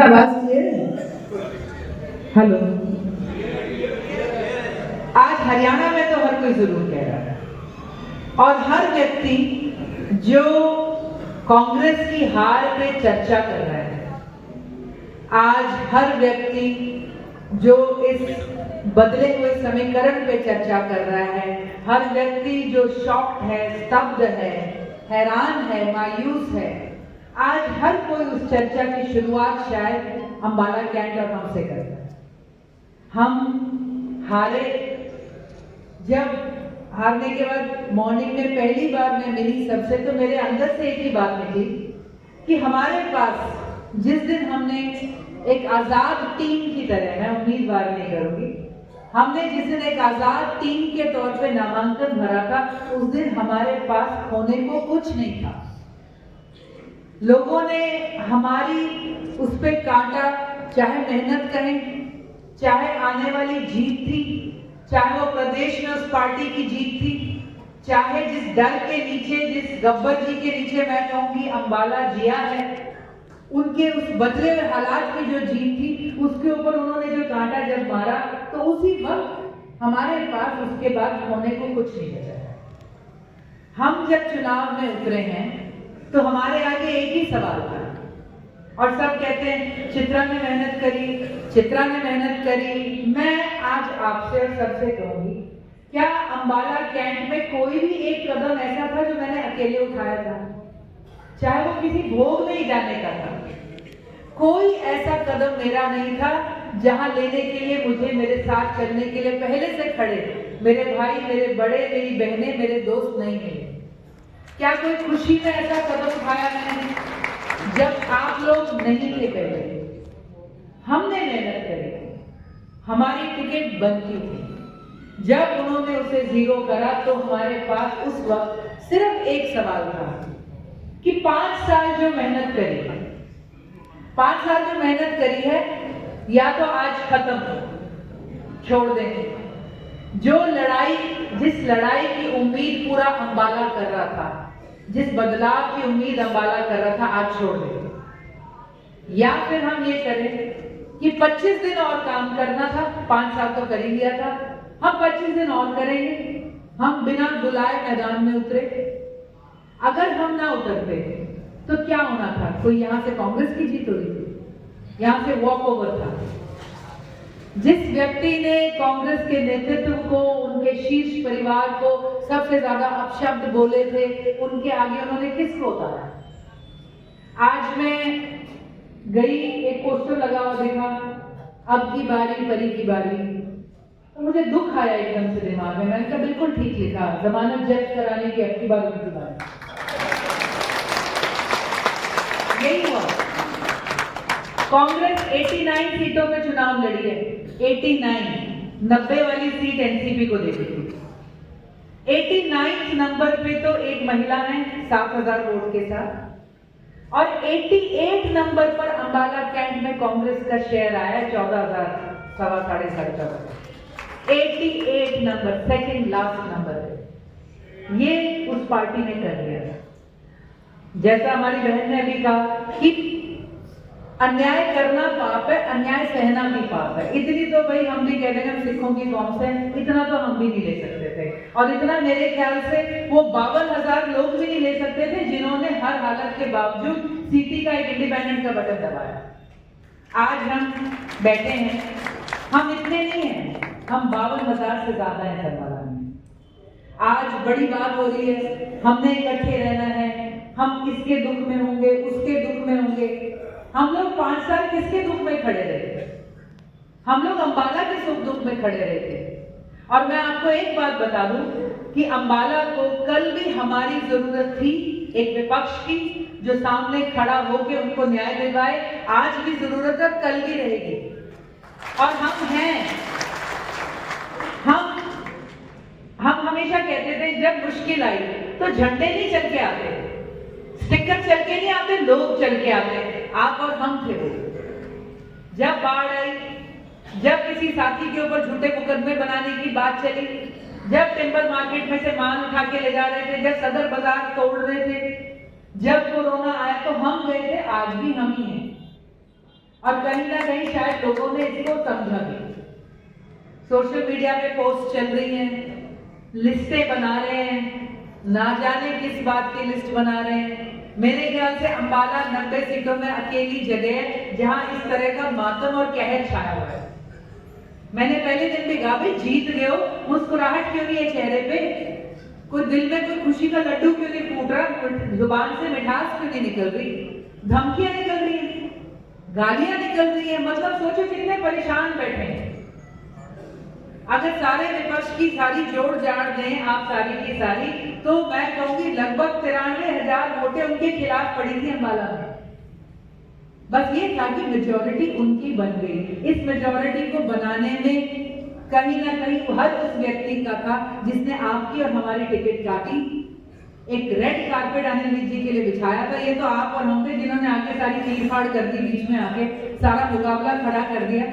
आवाज क्लियर है? हेलो। आज हरियाणा में तो हर कोई जरूर कह रहा है और हर व्यक्ति जो कांग्रेस की हार पे चर्चा कर रहा है, आज हर व्यक्ति जो इस बदले हुए समीकरण पे चर्चा कर रहा है, हर व्यक्ति जो शॉक्ड है, स्तब्ध है, हैरान है, मायूस है, आज हर कोई उस चर्चा की शुरुआत शायद अंबाला कैंट और हमसे करता है। हम हारे, जब हारने के बाद मॉर्निंग में पहली बार मैं मिली सबसे, तो मेरे अंदर से एक ही बात निकली कि हमारे पास जिस दिन हमने एक आजाद टीम की तरह, मैं उम्मीदवार नहीं करूंगी, हमने जिस दिन एक आजाद टीम के तौर पे नामांकन भरा था, उस दिन हमारे पास खोने को कुछ नहीं था। लोगों ने हमारी उस पे काटा, चाहे मेहनत करें, चाहे आने वाली जीत थी, चाहे वो प्रदेश में उस पार्टी की जीत थी, चाहे जिस डर के नीचे, जिस गब्बर जी के नीचे मैं कहूंगी अंबाला जिया है, उनके उस बदले हुए हालात की जो जीत थी, उसके ऊपर उन्होंने जो कांटा जब मारा, तो उसी वक्त हमारे पास उसके बाद होने को कुछ नहीं बचा। हम जब चुनाव में उतरे हैं तो हमारे आगे एक ही सवाल था और सब कहते हैं चित्रा ने मेहनत करी, चित्रा ने मेहनत करी। मैं आज आपसे और सबसे कहूंगी, क्या अंबाला कैंट में कोई भी एक कदम ऐसा था जो मैंने अकेले उठाया था? चाहे वो किसी भोग में ही जाने का था, कोई ऐसा कदम मेरा नहीं था जहां लेने के लिए मुझे, मेरे साथ चलने के लिए पहले से खड़े मेरे भाई, मेरे बड़े, मेरी बहनें, मेरे दोस्त नहीं मिले। क्या कोई खुशी में ऐसा कदम उठाया मैंने जब आप लोग नहीं थे? पहले हमने मेहनत करी, हमारी टिकट बनती थी। जब उन्होंने उसे जीरो करा तो हमारे पास उस वक्त सिर्फ एक सवाल था कि 5 साल जो मेहनत करी है, 5 साल जो मेहनत करी है, या तो आज खत्म छोड़ देंगे। जो लड़ाई, जिस लड़ाई की उम्मीद पूरा अंबाला कर रहा था, जिस बदलाव की उम्मीद अंबाला कर रहा था, आज छोड़ देंगे। या फिर हम ये करें कि 25 दिन और काम करना था, 5 साल तो कर ही लिया था, हम 25 दिन और करेंगे। हम बिना बुलाए मैदान में उतरे। अगर हम ना उतरते तो क्या होना था? कोई यहां से कांग्रेस की जीत हो रही थी, यहां से वॉक ओवर था। जिस व्यक्ति ने कांग्रेस के नेतृत्व को, उनके शीर्ष परिवार को सबसे ज्यादा अपशब्द बोले थे, उनके आगे उन्होंने किसको उतारा? आज मैं गई, एक पोस्टर लगा हुआ देखा, अब की बारी परी की बारी, तो मुझे दुख आया एकदम से दिमाग में। मैंने कहा बिल्कुल ठीक लिखा, जमानत जब्त कराने की अब की बार उनकी बारी। यही हुआ। कांग्रेस 89 सीटों में चुनाव लड़ी है, 89, 90 वाली सीट एनसीपी को दे दी थी। 89 नंबर पे तो एक महिला है 7,000 वोट के साथ, और 88 नंबर पर अंबाला कैंट में कांग्रेस का शेयर आया 14,000, सवा 14,500। 88 नंबर, सेकंड लास्ट नंबर है। ये उस पार्टी ने कर लिया। जैसा हमारी बहन ने अभी कहा कि अन्याय करना पाप है, अन्याय सहना भी पाप है। इतनी तो भाई हम भी कह देंगे, हम सिखों की कौम से, इतना तो हम भी नहीं ले सकते थे। और इतना मेरे ख्याल से वो 52,000 लोग भी नहीं ले सकते थे जिन्होंने हर हालत के बावजूद सीटी का एक इंडिपेंडेंट का बटन दबाया। आज हम बैठे हैं, हम इतने नहीं हैं, हम 52,000 से ज्यादा है सरवाला में। आज बड़ी बात हो रही है, हमने इकट्ठे रहना है, हम इसके दुख में होंगे, उसके दुख में होंगे। हम लोग 5 साल किसके दुख में खड़े रहे? हम लोग अंबाला के सुख दुख में खड़े रहे थे। और मैं आपको एक बात बता दूं कि अंबाला को कल भी हमारी जरूरत थी, एक विपक्ष की जो सामने खड़ा होकर उनको न्याय दिलवाए। आज भी जरूरत है, कल भी रहेगी। और हम हैं, हम हमेशा कहते थे जब मुश्किल आई तो झंडे नहीं चल के आते, स्टिकर चल के नहीं आते, लोग चल के आते। आप और हम थे वो। जब बाढ़ आई, जब किसी साथी के ऊपर झूठे मुकदमे बनाने की बात चली, जब टिम्बर मार्केट में से माल उठा के ले जा रहे थे, जब सदर बाजार तोड़ रहे थे, जब कोरोना आया तो हम गए थे, आज भी हम ही हैं। और कहीं ना कहीं शायद लोगों ने इसको समझा भी। सोशल मीडिया पे पोस्ट चल रही हैं, लिस्टें बना रहे हैं, ना जाने किस बात की लिस्ट बना रहे हैं। मेरे ख्याल से अंबाला 90 सीटों में अकेली जगह है जहां इस तरह का मातम और कहर छाया हुआ है। मैंने पहले दिन भी कहा, भाई जीत गए हो, मुस्कुराहट क्यों नहीं है चेहरे पे? कोई दिल में कोई खुशी का लड्डू क्यों नहीं फूट रहा? जुबान से मिठास क्यों नहीं निकल रही? धमकियां निकल रही हैं, गालियां निकल रही हैं। मतलब सोचो कितने परेशान बैठे हैं। अगर सारे विपक्ष की सारी जोड़ जाड़ दें आप सारी की सारी, तो मैं कहूंगी लगभग 93,000 वोटें उनके खिलाफ पड़ी थी अंबाला में। बस ये था कि मेजॉरिटी उनकी बन गई। इस मेजॉरिटी को बनाने में कहीं ना कहीं हर उस व्यक्ति का था जिसने आपकी और हमारी टिकट काटी। एक रेड कारपेट अनिल विज जी के लिए बिछाया था। ये तो आप और हम थे जिन्होंने आके सारी चीर फाड़ कर दी, बीच में आके सारा मुकाबला खड़ा कर दिया।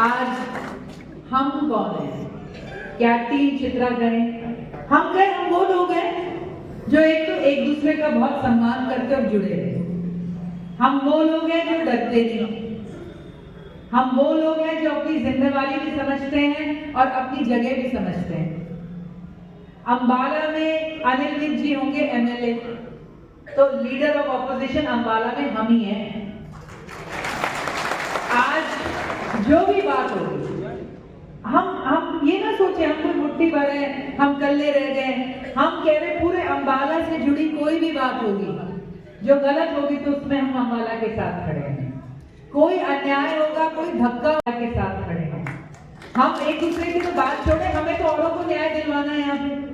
आज हम कौन हैं? क्या टीम चित्रा गए? हम गए, हम वो लोग हैं जो एक दूसरे का बहुत सम्मान करते और जुड़े रहे। हम वो लोग हैं जो डरते नहीं। हम वो लोग हैं जो अपनी जिम्मेवारी भी समझते हैं और अपनी जगह भी समझते हैं। अंबाला में अनिल विज जी होंगे एमएलए, तो लीडर ऑफ ऑपोजिशन अंबाला में हम ही हैं। आज जो भी बात होगी, हम ये ना सोचे हम कोई मुट्ठी भर है, हम कल्ले रह गए। हम कह रहे पूरे अंबाला से जुड़ी कोई भी बात होगी जो गलत होगी तो उसमें हम अंबाला के साथ खड़े हैं। कोई अन्याय होगा, कोई धक्का के साथ खड़े हैं। हम एक दूसरे की तो बात छोड़े, हमें तो औरों को न्याय दिलवाना है यहाँ पे।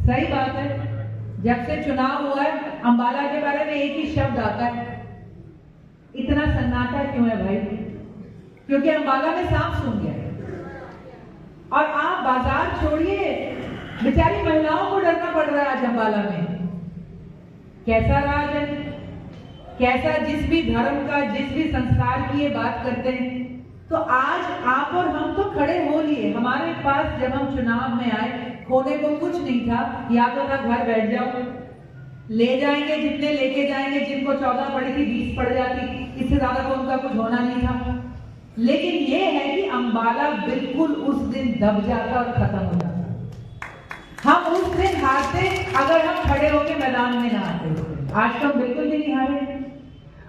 सही बात है, जब से चुनाव हुआ है अंबाला के बारे में एक ही शब्द आता है, इतना सन्नाटा क्यों है भाई? क्योंकि अंबाला में सांप सूंघ गया। और आप बाजार छोड़िए, बेचारी महिलाओं को डरना पड़ रहा है आज अंबाला में। कैसा राज है, कैसा जिस भी धर्म का, जिस भी संस्कार की ये बात करते हैं। तो आज आप और हम तो खड़े हो लिए। हमारे पास जब हम चुनाव में आए खोने को कुछ नहीं था। या तो था घर बैठ जाओ, ले जाएंगे जितने लेके जाएंगे, जिनको 14 पड़ी थी 20 पड़ जाती, इससे ज्यादा तो उनका कुछ होना नहीं था। लेकिन ये है कि अंबाला बिल्कुल उस दिन दब जाता और खत्म हो जाता। हम उस दिन हारते अगर हम खड़े होकर मैदान में ना आते। आज तो हम बिल्कुल भी नहीं हारे।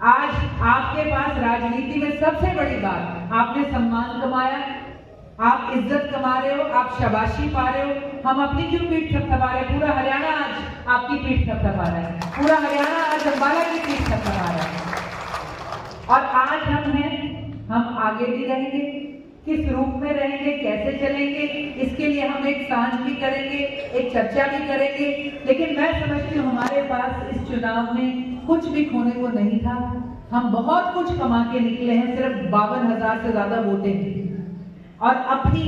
आज आपके पास राजनीति में सबसे बड़ी बात, आपने सम्मान कमाया, आप इज्जत कमा रहे हो, आप शाबाशी पा रहे हो। हम अपनी क्यों पीठ थपथपा रहे? पूरा हरियाणा आज आपकी पीठ थपथपा रहा है। पूरा हरियाणा आज अंबाला की पीठ थपथपा रहा है। और आज हम हैं, हम आगे भी रहेंगे। किस रूप में रहेंगे, कैसे चलेंगे, इसके लिए हम एक सांझ भी करेंगे, एक चर्चा भी करेंगे। लेकिन मैं समझती हूँ हमारे पास इस चुनाव में कुछ भी खोने को नहीं था। हम बहुत कुछ कमा के निकले हैं, सिर्फ 52,000 से ज्यादा वोटें थी। और अपनी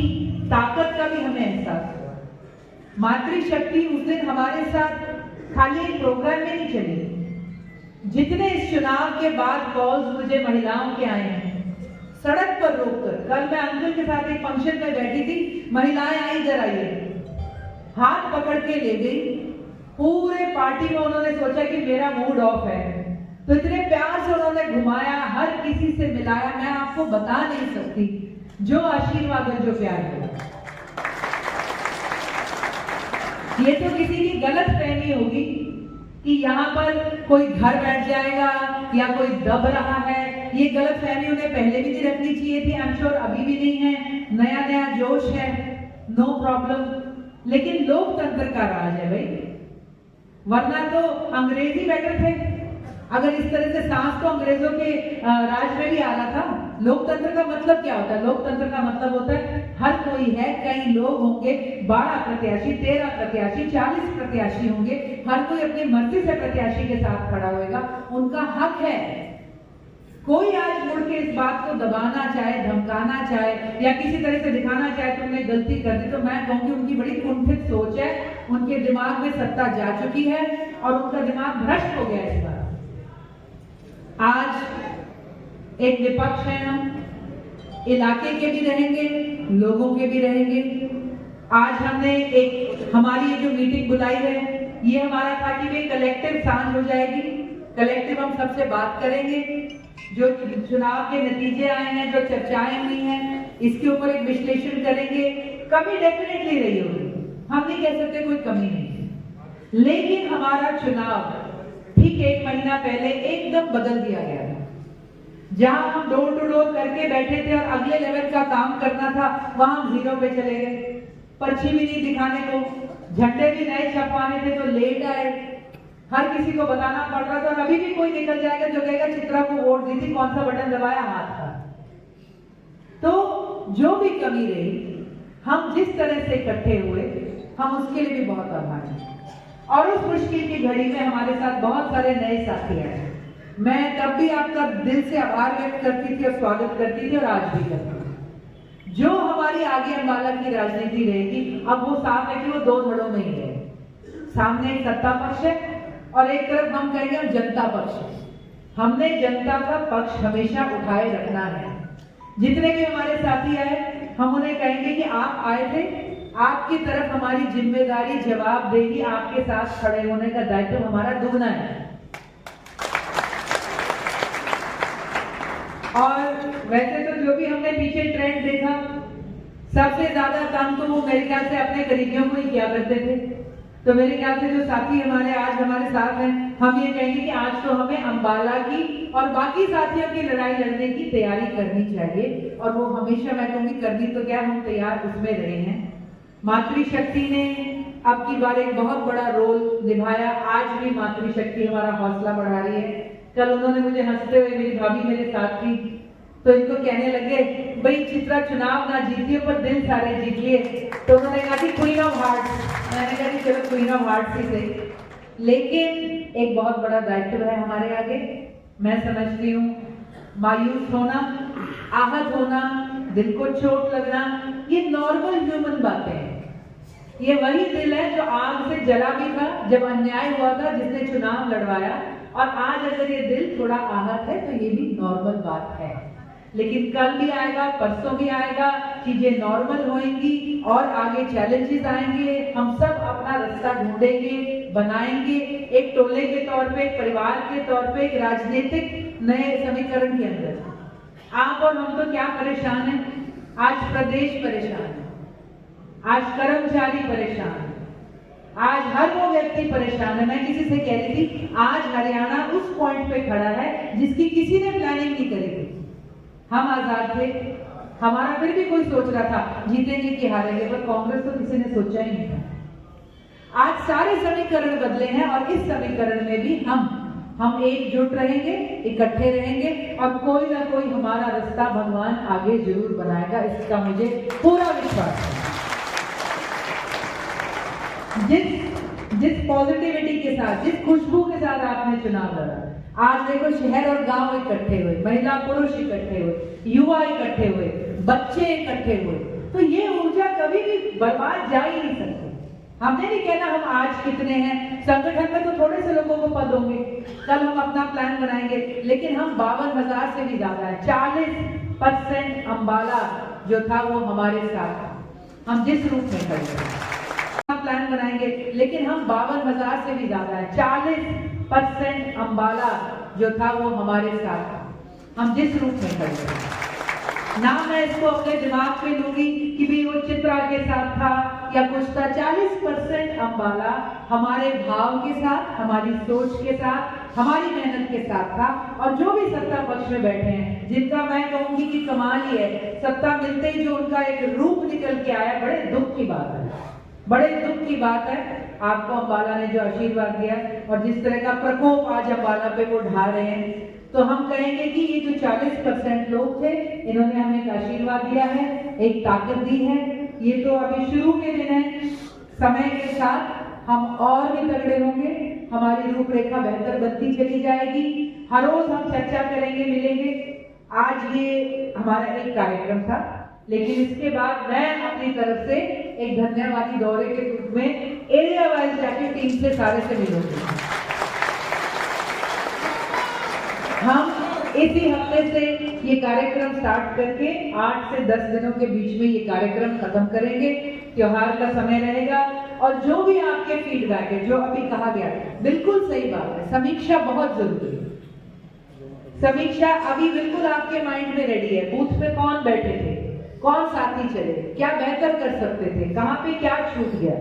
ताकत का भी हमें एहसास हुआ। मातृशक्ति उस दिन हमारे साथ खाली एक प्रोग्राम में नहीं चली। जितने इस चुनाव के बाद कॉल्स मुझे महिलाओं के आए हैं, सड़क पर रोककर, कल मैं अंकल के साथ एक फंक्शन में बैठी थी, महिलाएं आई, इधर आइए, हाथ पकड़ के ले गई। पूरे पार्टी में उन्होंने सोचा कि मेरा मूड ऑफ है, तो इतने प्यार से उन्होंने घुमाया, हर किसी से मिलाया। मैं आपको बता नहीं सकती जो आशीर्वाद है, जो प्यार है। ये तो किसी की गलत फहमी होगी कि यहाँ पर कोई घर बैठ जाएगा या कोई दब रहा है। ये गलत फहमी उन्हें पहले भी नहीं रखनी चाहिए थी। आई एम श्योर अभी भी नहीं है। नया नया जोश है, नो प्रॉब्लम। लेकिन लोकतंत्र का राज है भाई, वरना तो अंग्रेजी बेटर थे। अगर इस तरह से सांस तो अंग्रेजों के राज में भी आ रहा था। लोकतंत्र का मतलब क्या होता है? लोकतंत्र का मतलब होता है हर कोई है, कई लोग होंगे, 12 प्रत्याशी, 13 प्रत्याशी, 40 प्रत्याशी होंगे। हर कोई अपनी मर्जी से प्रत्याशी के साथ खड़ा होएगा, उनका हक है। कोई आज मुड़ के इस बात को दबाना चाहे, धमकाना चाहे या किसी तरह से दिखाना चाहे तुमने गलती कर दी, तो मैं कहूंगी उनकी बड़ी कुंठित सोच है। उनके दिमाग में सत्ता जा चुकी है और उनका दिमाग भ्रष्ट हो गया इस बार। आज एक विपक्ष है, हम इलाके के भी रहेंगे, लोगों के भी रहेंगे। आज हमने एक हमारी जो मीटिंग बुलाई है, ये हमारा था कि वे कलेक्टिव सांझ हो जाएगी। कलेक्टिव हम सबसे बात करेंगे, जो चुनाव के नतीजे आए हैं, जो चर्चाएं हुई हैं, इसके ऊपर एक विश्लेषण करेंगे। कमी डेफिनेटली रही होगी, हम नहीं कह सकते कोई कमी नहीं है, लेकिन हमारा चुनाव ठीक 1 महीना पहले एकदम बदल दिया गया था। जहां हम डोर टू डोर करके बैठे थे और अगले लेवल का काम करना था, वहां हम 0 पे चले गए। पर्ची भी नहीं दिखाने को, झंडे भी नए छपवाने थे तो लेट आए, हर किसी को बताना पड़ रहा था। और अभी भी कोई निकल जाएगा जो कहेगा चित्रा को वोट दी थी, कौन सा बटन दबाया, हाथ था। तो जो भी कमी रही, हम जिस तरह से इकट्ठे हुए, हम उसके लिए भी बहुत आभारी हैं। और उस मुश्किल की घड़ी में हमारे साथ बहुत सारे नए साथी आए। मैं तब भी आपका दिल से आभार व्यक्त करती थी और स्वागत करती थी और आज भी करती हूँ। जो हमारी आगे अम्बाला की राजनीति रहेगी, अब वो साफ है कि वो 2 धड़ों में ही है। सामने एक सत्ता पक्ष है और एक तरफ हम कहेंगे हम जनता पक्ष है। हमने जनता का पक्ष हमेशा उठाए रखना है। जितने भी हमारे साथी आए, हम उन्हें कहेंगे कि आप आए थे, आपकी तरफ हमारी जिम्मेदारी, जवाबदेही, आपके साथ खड़े होने का दायित्व हमारा दुगना है। और वैसे तो जो भी हमने पीछे ट्रेंड देखा, सबसे ज्यादा काम तो वो मेरे ख्याल से अपने करीबियों को ही किया करते थे। तो मेरे ख्याल से जो साथी हमारे आज हमारे साथ हैं, हम ये कहेंगे कि आज तो हमें अम्बाला की और बाकी साथियों की लड़ाई लड़ने की तैयारी करनी चाहिए। और वो हमेशा मैं कहूँगी करनी तो क्या, हम तैयार उसमें रहे हैं। मातृशक्ति ने अब की बार एक बहुत बड़ा रोल निभाया। आज भी मातृशक्ति हमारा हौसला बढ़ा रही है। कल उन्होंने मुझे हंसते हुए, मेरी भाभी मेरे साथ थी, तो इनको कहने लगे, भाई चित्रा चुनाव ना जीती पर दिल सारे जीत लिए। तो उन्होंने कहा कि क्वीन ऑफ हार्ट्स। मैंने कहा कि चलो क्वीन ऑफ हार्ट्स ही सही, लेकिन एक बहुत बड़ा दायित्व है हमारे आगे। मैं समझती हूँ मायूस होना, आहत होना, दिल को चोट लगना, ये नॉर्मल ह्यूमन बातें हैं। ये वही दिल है जो आग से जला भी था जब अन्याय हुआ था, जिसने चुनाव लड़वाया। और आज अगर ये दिल थोड़ा आहत है तो ये भी नॉर्मल बात है। लेकिन कल भी आएगा, परसों भी आएगा, चीजें नॉर्मल होंगी और आगे चैलेंजेस आएंगे। हम सब अपना रास्ता ढूंढेंगे, बनाएंगे, एक टोले के तौर पे, एक परिवार के तौर पे, एक राजनीतिक नए समीकरण के अंदर। आप और हम तो क्या परेशान हैं, आज प्रदेश परेशान है, आज कर्मचारी परेशान है, आज हर वो व्यक्ति परेशान है। मैं किसी से कह रही थी, आज हरियाणा उस पॉइंट पे खड़ा है जिसकी किसी ने प्लानिंग नहीं करी थी। हम आजाद थे, हमारा फिर भी कोई सोच रहा था जीतेंगे कि हारेंगे, पर कांग्रेस तो किसी ने सोचा ही नहीं था। आज सारे समीकरण बदले हैं और इस समीकरण में भी हम एकजुट रहेंगे, इकट्ठे रहेंगे और कोई ना कोई हमारा रास्ता भगवान आगे जरूर बनाएगा, इसका मुझे पूरा विश्वास है। जिस पॉजिटिविटी के साथ, जिस खुशबू के साथ आपने चुनाव लड़ा, आज देखो शहर और गांव इकट्ठे हुए, महिला पुरुष इकट्ठे हुए, युवा इकट्ठे हुए, बच्चे इकट्ठे हुए, तो ये ऊर्जा कभी भी बर्बाद जा ही नहीं सकती। हमने नहीं कहना हम आज कितने हैं, संगठन में तो थोड़े से लोगों को पद होंगे, कल हम अपना प्लान बनाएंगे, लेकिन हम 52,000 से भी ज्यादा है। 40% अम्बाला जो था वो हमारे साथ था, हम जिस रूप में खड़े हैं प्लान बनाएंगे, लेकिन हम 52,000 से भी ज्यादा है। 40% अम्बाला जो था वो हमारे साथ था, हम जिस रूप में खड़े हैं। ना मैं इसको अपने दिमाग में लूंगी कि भी वो चित्रा के साथ था या कुछ था। 40% अम्बाला हमारे भाव के साथ, हमारी सोच के साथ, हमारी मेहनत के साथ था। और जो भी सत्ता पक्ष में बैठे हैं, जिनका मैं कहूंगी कि कमाल ही है, सत्ता मिलते ही जो उनका एक रूप निकल के आया, बड़े दुख की बात है, बड़े दुख की बात है। आपको अम्बाला ने जो आशीर्वाद दिया और जिस तरह का प्रकोप आज अम्बाला पे वो ढा रहे हैं, तो हम कहेंगे कि ये जो 40% लोग थे, इन्होंने हमें एक आशीर्वाद दिया है, एक ताकत दी है। ये तो अभी शुरू के दिन है, समय के साथ हम और भी तगड़े होंगे, हमारी रूपरेखा बेहतर बनती चली जाएगी। हर रोज हम चर्चा करेंगे, मिलेंगे। आज ये हमारा एक कार्यक्रम था, लेकिन इसके बाद मैं अपनी तरफ से एक धन्यवादी दौरे के रूप में एरिया वाइज जाके टीम से सारे से मिलूंगी। हम इसी हफ्ते से ये कार्यक्रम स्टार्ट करके 8 से 10 दिनों के बीच में ये कार्यक्रम खत्म करेंगे। त्योहार का समय रहेगा, और जो भी आपके फीडबैक है, जो अभी कहा गया, बिल्कुल सही बात है, समीक्षा बहुत जरूरी है। समीक्षा अभी बिल्कुल आपके माइंड में रेडी है। बूथ पे कौन बैठे थे, कौन साथी चले, क्या बेहतर कर सकते थे, कहां पे क्या छूट गया,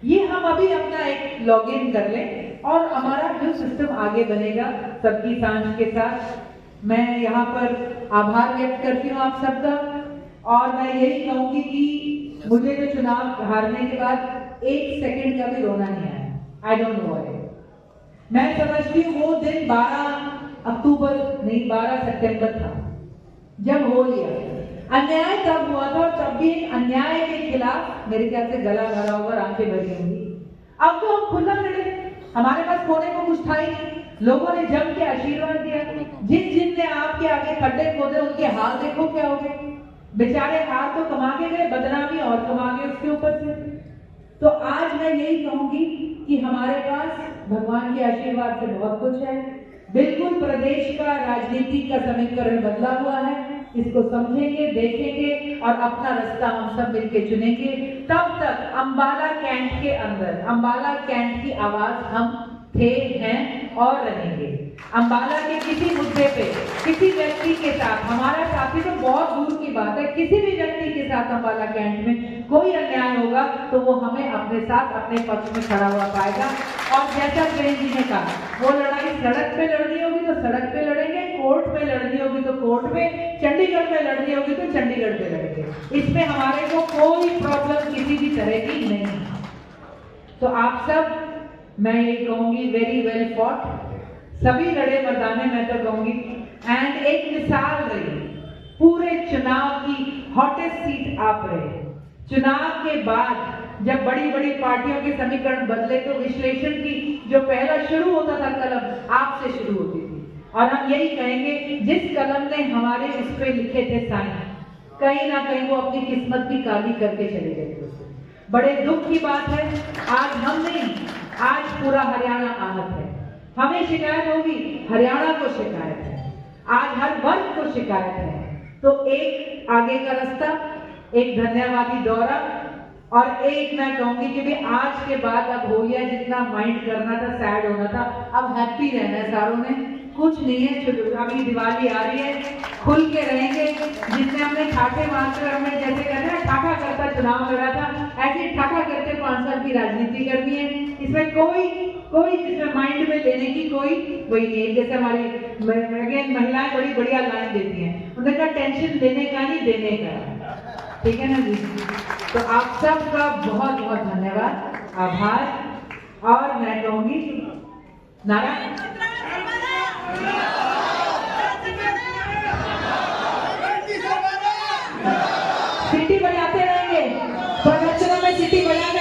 ये हम अभी अपना एक लॉगिन कर लें और हमारा जो सिस्टम आगे बनेगा सबकी सांझ के साथ। मैं यहाँ पर आभार व्यक्त करती हूँ आप सबका, और मैं यही कहूंगी कि मुझे तो चुनाव हारने के बाद 1 सेकंड का भी रोना नहीं आया। I don't know why. मैं समझती हूँ वो दिन 12 अक्टूबर नहीं 12 सितंबर था जब हो लिया। अन्याय तब हुआ था और तब भी एक अन्याय के खिलाफ मेरे ख्याल से गला भरा होगा, आंखें भरी होंगी। अब तो हम खुला लड़े, हमारे पास खोने को कुछ था ही नहीं। लोगों ने जम के आशीर्वाद दिया। जिनने आपके आगे खड्डे खोदे उनके हाल देखो क्या हो गए। बेचारे हाथ तो कमा के गए, बदनामी और कमा गए उसके ऊपर से। तो आज मैं यही कहूंगी कि हमारे पास भगवान के आशीर्वाद से बहुत कुछ है। बिल्कुल प्रदेश का राजनीति का समीकरण बदला हुआ है, इसको समझेंगे, देखेंगे और अपना रास्ता हम सब मिलकर चुनेंगे। तब तक अंबाला कैंट के अंदर, अंबाला कैंट की आवाज हम थे, हैं और रहेंगे। अंबाला के किसी मुद्दे पे किसी व्यक्ति के साथ, हमारा साथी तो बहुत दूर की बात है, किसी भी व्यक्ति के साथ अंबाला कैंट में कोई अन्याय होगा तो वो हमें अपने साथ अपने पक्ष में खड़ा हुआ पाएगा। और जैसा जैन जी ने कहा, वो लड़ाई सड़क पे लड़नी होगी तो सड़क पे लड़ेंगे, कोर्ट में लड़नी होगी तो कोर्ट में, चंडीगढ़ में लड़नी होगी तो चंडीगढ़ पे लड़ेंगे। इसमें हमारे को कोई प्रॉब्लम किसी भी तरह की नहीं है। तो आप सब, मैं ये कहूंगी, वेरी वेल फॉट, सभी लड़े मर्दाने, मैं तो कहूंगी। एंड एक मिसाल रही, पूरे चुनाव की हॉटेस्ट सीट आप रहे। चुनाव के बाद जब बड़ी बड़ी पार्टियों के समीकरण बदले तो विश्लेषण की जो पहला शुरू होता था कलम, आपसे शुरू होती थी। और हम यही कहेंगे, जिस कलम ने हमारे इस पे लिखे थे साइन, कहीं ना कहीं वो अपनी किस्मत भी काली करके चले गए थे। बड़े दुख की बात है, आज हम नहीं, आज पूरा हरियाणा आहत है। हमें शिकायत होगी, हरियाणा को शिकायत है, आज हर वर्ग को शिकायत है। तो एक आगे का रास्ता, एक धन्यवादी दौरा, और एक मैं कहूंगी कि भी आज के बाद अब हो गया, जितना माइंड करना था, सैड होना था, अब हैप्पी रहना है सारों ने। कुछ नहीं है, अभी दिवाली आ रही है, खुल के रहेंगे। जिसने हमने ठाठे मारकर, हमने जैसे कहते हैं ठाठा करता चुनाव लड़ा था, ऐसे ठाठा करके 5 साल की राजनीति करनी है। इसमें कोई इसमें माइंड में लेने की कोई वही नहीं है। जैसे हमारी महिलाएं बड़ी बढ़िया लाइन देती हैं, उन्होंने कहा टेंशन लेने का नहीं, देने का। ठीक है ना जी? तो आप सबका बहुत बहुत धन्यवाद, आभार। और मैं कहूंगी नारा सिटी बजाते रहेंगे, प्रदर्शनों में सिटी बजा